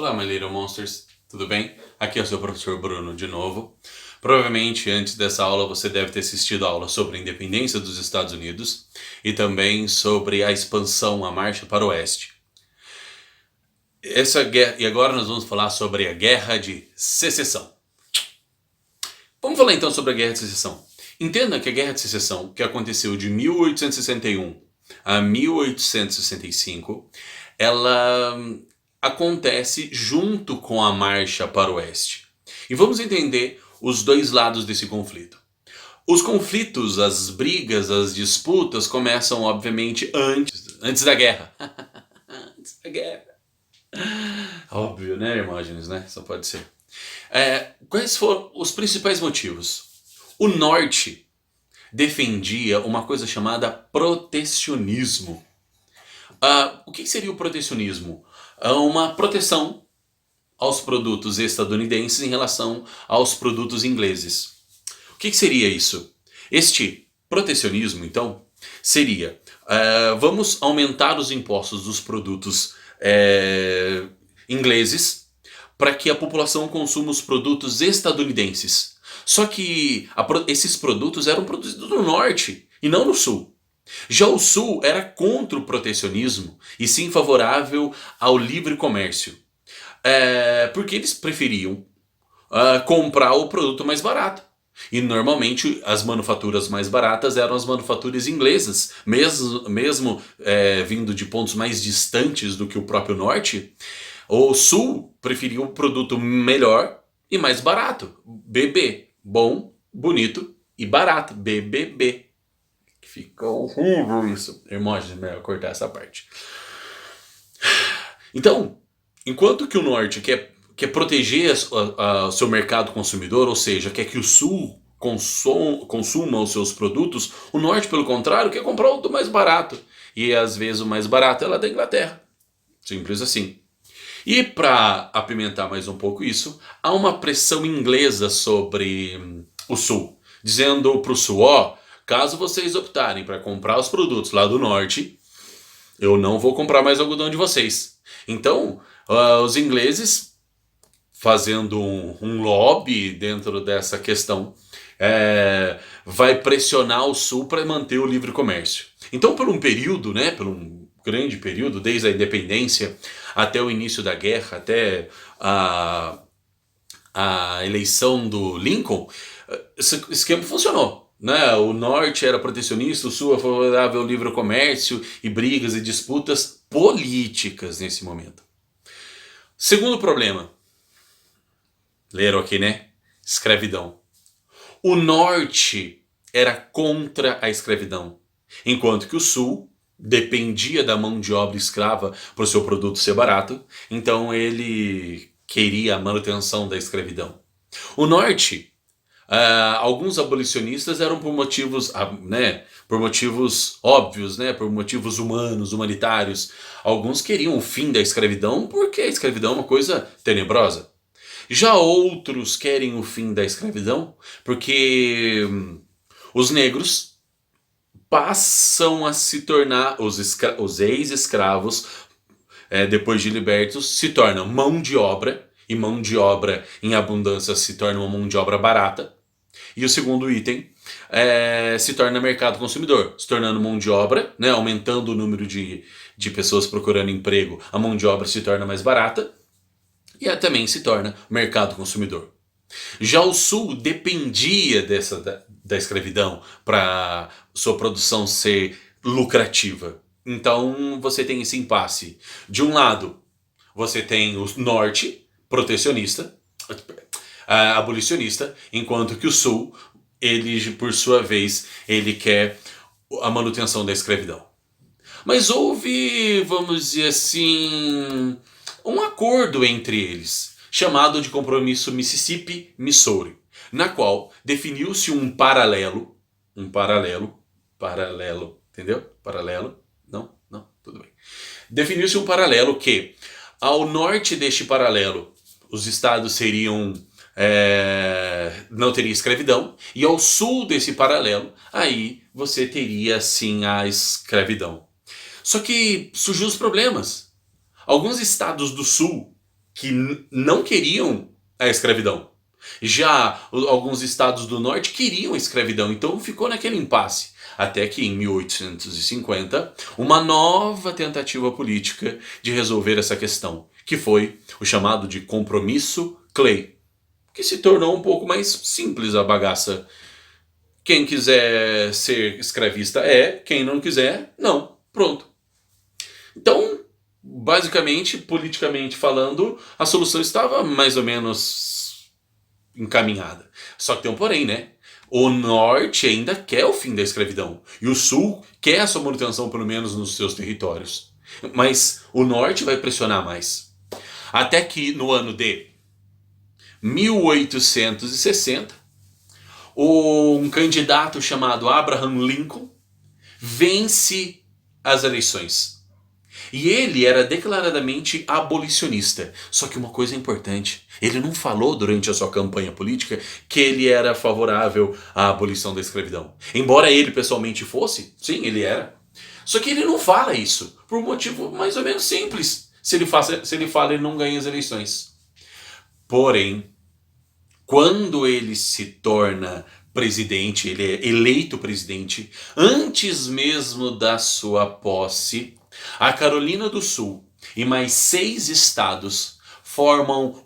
Olá, My Little Monsters, tudo bem? Aqui é o seu professor Bruno de novo. Provavelmente antes dessa aula você deve ter assistido a aula sobre a independência dos Estados Unidos e também sobre a expansão, a marcha para o oeste. E agora nós vamos falar sobre a Guerra de Secessão. Vamos falar então sobre a Guerra de Secessão. Entenda que a Guerra de Secessão, que aconteceu de 1861 a 1865, ela acontece junto com a marcha para o oeste. E vamos entender os dois lados desse conflito. Os conflitos, as brigas, as disputas começam, obviamente, antes da guerra. Antes da guerra. Óbvio, né, Hermógenes, né? Só pode ser. Quais foram os principais motivos? O norte defendia uma coisa chamada protecionismo. O que seria o protecionismo? Uma proteção aos produtos estadunidenses em relação aos produtos ingleses. O que seria isso? Este protecionismo, então, seria vamos aumentar os impostos dos produtos ingleses para que a população consuma os produtos estadunidenses. Só que esses produtos eram produzidos no norte e não no sul. Já o sul era contra o protecionismo e sim favorável ao livre comércio. Porque eles preferiam comprar o produto mais barato. E normalmente as manufaturas mais baratas eram as manufaturas inglesas, mesmo vindo de pontos mais distantes do que o próprio norte. O sul preferia um produto melhor e mais barato. BB, bom, bonito e barato. BBB. Fica horrível isso. Hermógenes, melhor cortar essa parte. Então, enquanto que o norte quer proteger o seu mercado consumidor, ou seja, quer que o sul consuma os seus produtos, o norte, pelo contrário, quer comprar o do mais barato. E às vezes o mais barato é lá da Inglaterra. Simples assim. E para apimentar mais um pouco isso, há uma pressão inglesa sobre o sul, dizendo para o sul, caso vocês optarem para comprar os produtos lá do norte, eu não vou comprar mais algodão de vocês. Então, os ingleses, fazendo um lobby dentro dessa questão, vai pressionar o sul para manter o livre comércio. Então, por um período, por um grande período, desde a independência até o início da guerra, até a eleição do Lincoln, esse esquema funcionou. O norte era protecionista, o sul é favorável ao livre comércio e brigas e disputas políticas nesse momento. Segundo problema, leram aqui, escravidão. O norte era contra a escravidão, enquanto que o sul dependia da mão de obra escrava para o seu produto ser barato, então ele queria a manutenção da escravidão. O norte, alguns abolicionistas eram por motivos óbvios, por motivos humanos, humanitários. Alguns queriam o fim da escravidão porque a escravidão é uma coisa tenebrosa. Já outros querem o fim da escravidão porque os negros passam a se tornar, os ex-escravos, depois de libertos, se tornam mão de obra, e mão de obra em abundância se torna uma mão de obra barata. E o segundo item se torna mercado consumidor, se tornando mão de obra, aumentando o número de pessoas procurando emprego, a mão de obra se torna mais barata e também se torna mercado consumidor. Já o sul dependia da escravidão para sua produção ser lucrativa. Então você tem esse impasse. De um lado, você tem o norte protecionista, abolicionista, enquanto que o sul, ele por sua vez, ele quer a manutenção da escravidão. Mas houve, vamos dizer assim, um acordo entre eles, chamado de Compromisso Mississippi-Missouri, na qual definiu-se um paralelo, entendeu? Paralelo, não, tudo bem. Definiu-se um paralelo que, ao norte deste paralelo, os estados seriam, não teria escravidão, e ao sul desse paralelo, aí você teria sim a escravidão. Só que surgiu os problemas. Alguns estados do sul que não queriam a escravidão. Já alguns estados do norte queriam a escravidão, então ficou naquele impasse. Até que em 1850, uma nova tentativa política de resolver essa questão, que foi o chamado de Compromisso Clay, que se tornou um pouco mais simples a bagaça. Quem quiser ser escravista quem não quiser, não. Pronto. Então, basicamente, politicamente falando, a solução estava mais ou menos encaminhada. Só que tem um porém, né? O norte ainda quer o fim da escravidão. E o sul quer a sua manutenção, pelo menos, nos seus territórios. Mas o norte vai pressionar mais. Até que no ano de 1860, um candidato chamado Abraham Lincoln vence as eleições. E ele era declaradamente abolicionista. Só que uma coisa importante, ele não falou durante a sua campanha política que ele era favorável à abolição da escravidão. Embora ele pessoalmente fosse, sim, ele era. Só que ele não fala isso, por um motivo mais ou menos simples. Se ele fala, ele não ganha as eleições. Porém, quando ele se torna presidente, ele é eleito presidente, antes mesmo da sua posse, a Carolina do Sul e mais 6 estados formam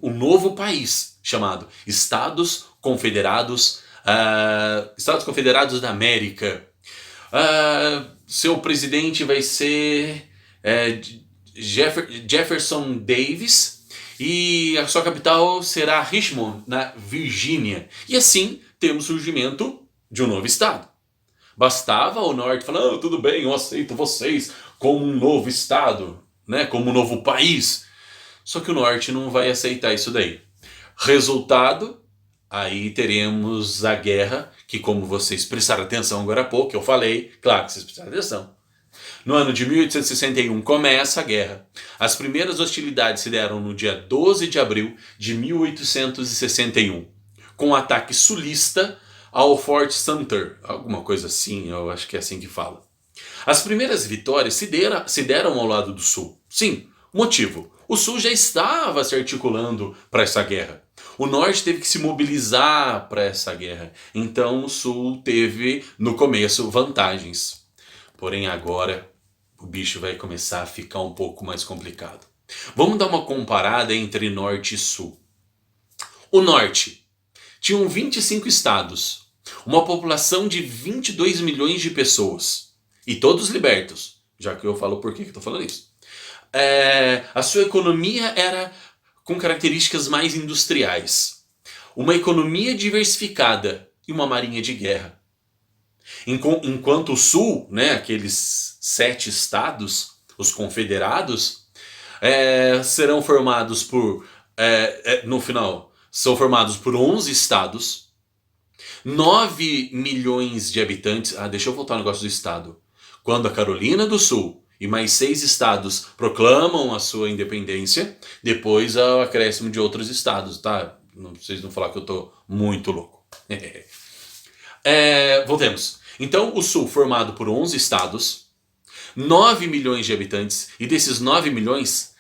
um novo país chamado Estados Confederados, Estados Confederados da América. Seu presidente vai ser Jefferson Davis e a sua capital será Richmond, na Virgínia. E assim temos o surgimento de um novo estado. Bastava o norte falar, tudo bem, eu aceito vocês como um novo estado, né, como um novo país. Só que o norte não vai aceitar isso daí. Resultado, aí teremos a guerra, que como vocês prestaram atenção agora há pouco, eu falei, claro que vocês prestaram atenção. No ano de 1861 começa a guerra. As primeiras hostilidades se deram no dia 12 de abril de 1861, com um ataque sulista ao Fort Sumter, alguma coisa assim, eu acho que é assim que fala. As primeiras vitórias se deram ao lado do Sul. Sim, motivo. O Sul já estava se articulando para essa guerra. O Norte teve que se mobilizar para essa guerra. Então o Sul teve, no começo, vantagens. Porém agora o bicho vai começar a ficar um pouco mais complicado. Vamos dar uma comparada entre Norte e Sul. O Norte tinham 25 estados, uma população de 22 milhões de pessoas, e todos libertos, já que eu falo por que eu estou falando isso. A sua economia era com características mais industriais, uma economia diversificada e uma marinha de guerra. Enquanto o Sul, né, aqueles 7 estados, os confederados, serão formados por, no final, são formados por 11 estados, 9 milhões de habitantes. Deixa eu voltar ao negócio do estado. Quando a Carolina do Sul e mais 6 estados proclamam a sua independência, depois o acréscimo de outros estados, tá? Vocês não falar que eu tô muito louco. Voltemos. Então, o Sul formado por 11 estados, 9 milhões de habitantes, e desses 9 milhões,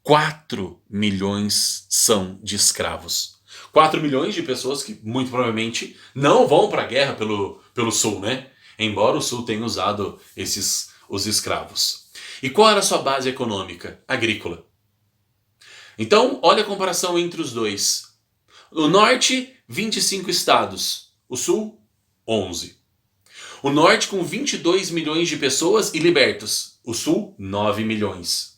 4 milhões são de escravos. 4 milhões de pessoas que, muito provavelmente, não vão para a guerra pelo Sul, né? Embora o Sul tenha usado os escravos. E qual era a sua base econômica? Agrícola. Então, olha a comparação entre os dois. O Norte, 25 estados. O Sul, 11. O Norte com 22 milhões de pessoas e libertos. O Sul, 9 milhões.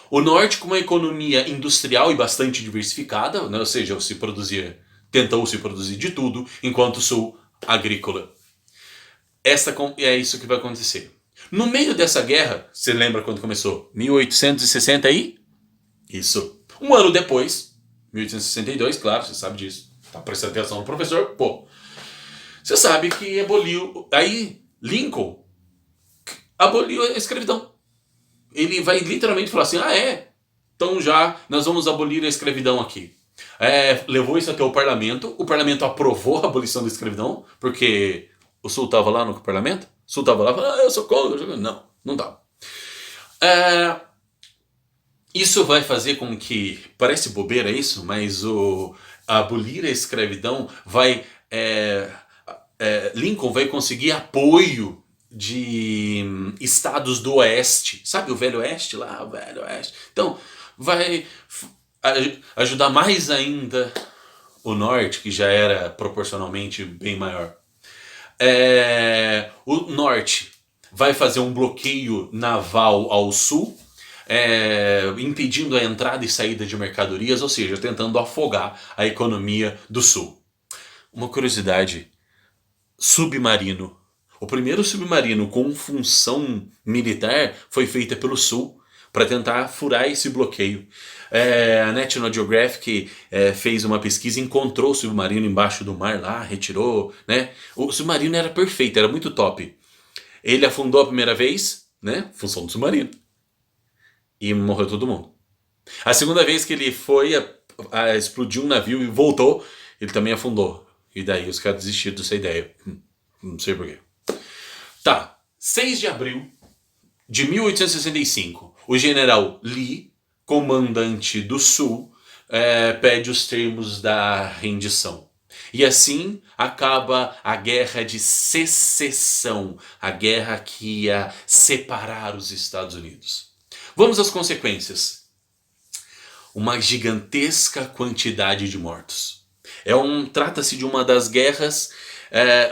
O Norte com uma economia industrial e bastante diversificada, né? Ou seja, tentou se produzir de tudo, enquanto o Sul, agrícola. É isso que vai acontecer. No meio dessa guerra, você lembra quando começou? 1860 aí? Isso. Um ano depois, 1862, claro, você sabe disso. Tá prestando atenção no professor? Pô. Você sabe que aboliu... Aí, Lincoln aboliu a escravidão. Ele vai literalmente falar assim, então já nós vamos abolir a escravidão aqui. Levou isso até o parlamento aprovou a abolição da escravidão, porque o Sul estava lá no parlamento, o Sul estava lá e falou, eu sou contra. Não estava. Isso vai fazer com que, parece bobeira isso, mas abolir a escravidão vai, Lincoln vai conseguir apoio de estados do Oeste, sabe o Velho Oeste lá, o Velho Oeste. Então, vai ajudar mais ainda o Norte, que já era proporcionalmente bem maior. O Norte vai fazer um bloqueio naval ao Sul, impedindo a entrada e saída de mercadorias, ou seja, tentando afogar a economia do Sul. Uma curiosidade, submarino. O primeiro submarino com função militar foi feito pelo Sul para tentar furar esse bloqueio. A National Geographic fez uma pesquisa e encontrou o submarino embaixo do mar lá, retirou, né? O submarino era perfeito, era muito top. Ele afundou a primeira vez, né? Função do submarino. E morreu todo mundo. A segunda vez que ele foi, explodiu um navio e voltou, ele também afundou. E daí os caras desistiram dessa ideia. Não sei porquê. Tá, 6 de abril de 1865, o general Lee, comandante do Sul, pede os termos da rendição. E assim acaba a Guerra de Secessão, a guerra que ia separar os Estados Unidos. Vamos às consequências. Uma gigantesca quantidade de mortos. Trata-se de uma das guerras,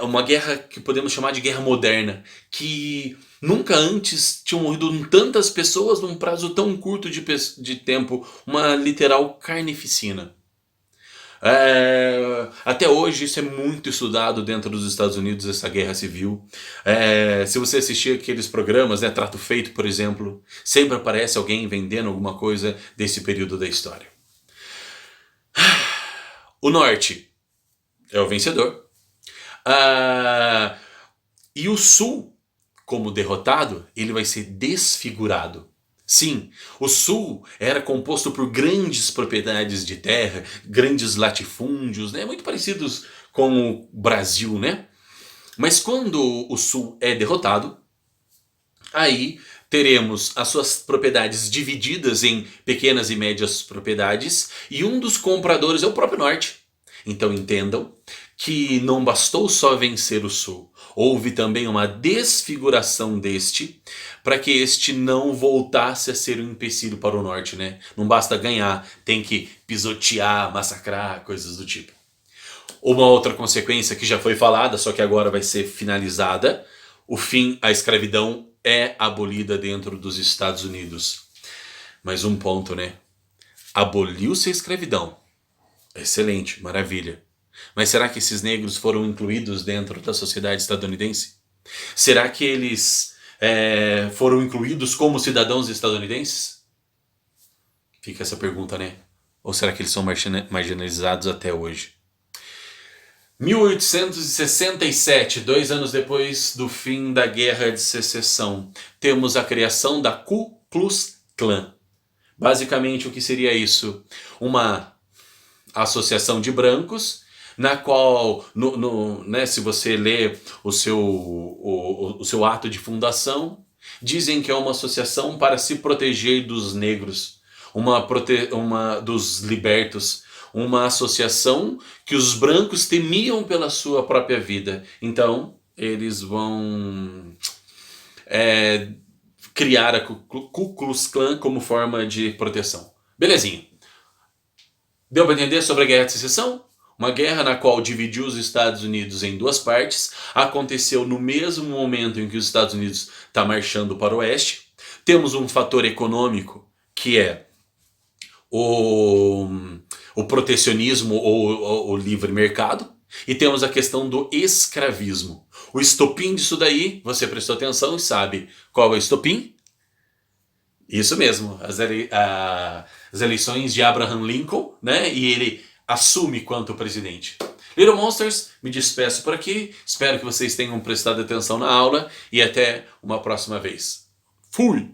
uma guerra que podemos chamar de guerra moderna, que nunca antes tinham morrido tantas pessoas num prazo tão curto de tempo, uma literal carnificina. Até hoje isso é muito estudado dentro dos Estados Unidos, essa guerra civil. Se você assistir aqueles programas, né, Trato Feito, por exemplo, sempre aparece alguém vendendo alguma coisa desse período da história. O Norte é o vencedor. E o Sul, como derrotado, ele vai ser desfigurado. Sim, o Sul era composto por grandes propriedades de terra, grandes latifúndios, né, muito parecidos com o Brasil, né? Mas quando o Sul é derrotado, aí teremos as suas propriedades divididas em pequenas e médias propriedades, e um dos compradores é o próprio Norte. Então entendam que não bastou só vencer o Sul, houve também uma desfiguração deste, para que este não voltasse a ser um empecilho para o Norte, né? Não basta ganhar, tem que pisotear, massacrar, coisas do tipo. Uma outra consequência que já foi falada, só que agora vai ser finalizada, a escravidão é abolida dentro dos Estados Unidos. Mais um ponto, né? Aboliu-se a escravidão. Excelente, maravilha. Mas será que esses negros foram incluídos dentro da sociedade estadunidense? Será que eles foram incluídos como cidadãos estadunidenses? Fica essa pergunta, né? Ou será que eles são marginalizados até hoje? 1867, 2 anos depois do fim da Guerra de Secessão, temos a criação da Ku Klux Klan. Basicamente, o que seria isso? Uma associação de brancos, na qual, né, se você ler o seu ato de fundação, dizem que é uma associação para se proteger dos negros, dos libertos, uma associação que os brancos temiam pela sua própria vida. Então, eles vão criar a Ku Klux Klan como forma de proteção. Belezinha. Deu para entender sobre a Guerra de Secessão? Uma guerra na qual dividiu os Estados Unidos em duas partes, aconteceu no mesmo momento em que os Estados Unidos está marchando para o oeste. Temos um fator econômico, que é o protecionismo ou o livre mercado, e temos a questão do escravismo. O estopim disso daí, você prestou atenção e sabe qual é o estopim? Isso mesmo, as eleições de Abraham Lincoln, né? E ele assume quanto presidente. Little Monsters, me despeço por aqui, espero que vocês tenham prestado atenção na aula e até uma próxima vez. Fui!